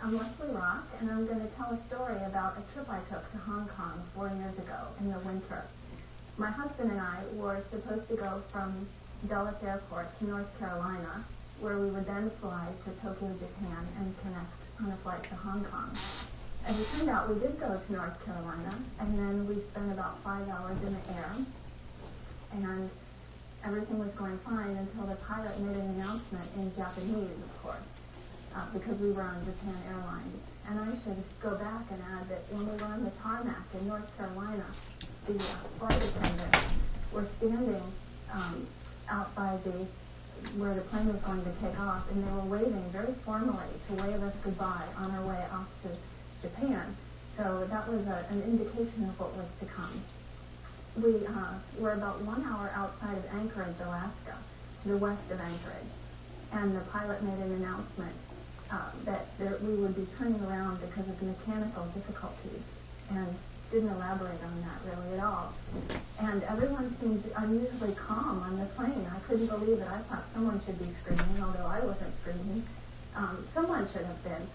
I'm Leslie Rock, and I'm going to tell a story about a trip I took to Hong Kong 4 years ago in the winter. My husband and I were supposed to go from Dulles Airport to North Carolina, where we would then fly to Tokyo, Japan, and connect on a flight to Hong Kong. As it turned out, we did go to North Carolina, and then we spent about 5 hours in the air, and everything was going fine until the pilot made an announcement in Japanese, of course, because we were on Japan Airlines. And I should go back and add that when we were on the tarmac in North Carolina, the flight attendants were standing out by where the plane was going to take off, and they were waving very formally to wave us goodbye on our way off to Japan. So that was an indication of what was to come. We were about 1 hour outside of Anchorage, Alaska, to the west of Anchorage, and the pilot made an announcement that we would be turning around because of the mechanical difficulties, and didn't elaborate on that really at all. And everyone seemed unusually calm on the plane. I couldn't believe it. I thought someone should be screaming, although I wasn't screaming. Someone should have been.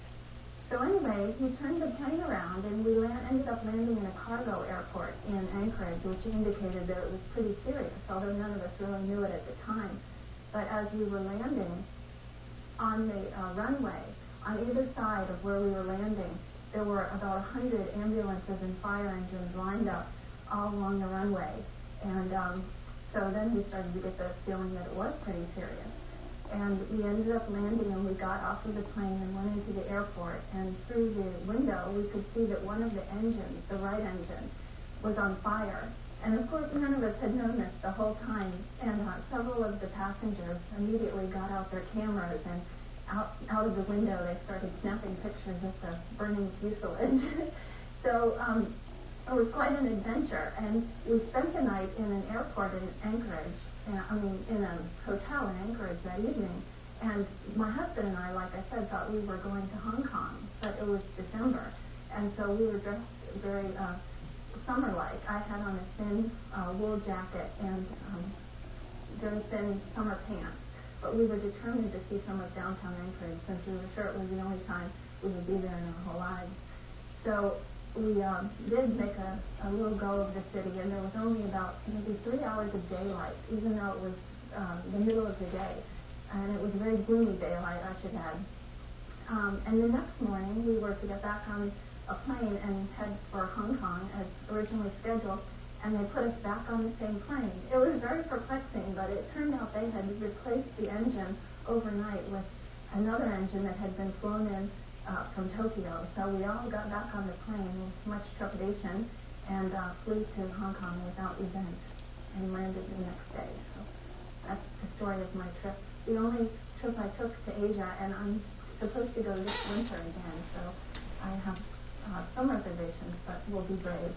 So anyway, he turned the plane around, and we ended up landing in a cargo airport in Anchorage, which indicated that it was pretty serious, although none of us really knew it at the time. But as we were landing on the runway, on either side of where we were landing, there were about 100 ambulances and fire engines lined up all along the runway. And so then we started to get the feeling that it was pretty serious. And we ended up landing, and we got off of the plane and went into the airport. And through the window, we could see that one of the engines, the right engine, was on fire. And of course, none of us had known this the whole time. And several of the passengers immediately got out their cameras, and out of the window, they started snapping pictures of the burning fuselage. So it was quite an adventure. And we spent the night in an airport in Anchorage. In a hotel in Anchorage that evening. And my husband and I, like I said, thought we were going to Hong Kong, but it was December. And so we were dressed very summer-like. I had on a thin wool jacket and very thin summer pants. But we were determined to see some of downtown Anchorage, since we were sure it was the only time we would be there in our whole lives. So we did make a little go of the city, and there was only about maybe 3 hours of daylight, even though it was the middle of the day. And it was a very gloomy daylight, I should add. And the next morning, we were to get back on a plane and head for Hong Kong as originally scheduled, and they put us back on the same plane. It was very perplexing, but it turned out they had replaced the engine overnight with another engine that had been flown in from Tokyo. So we all got back on the plane with much trepidation and flew to Hong Kong without event and landed the next day. So that's the story of my trip. The only trip I took to Asia, and I'm supposed to go this winter again, so I have some reservations, but we'll be brave.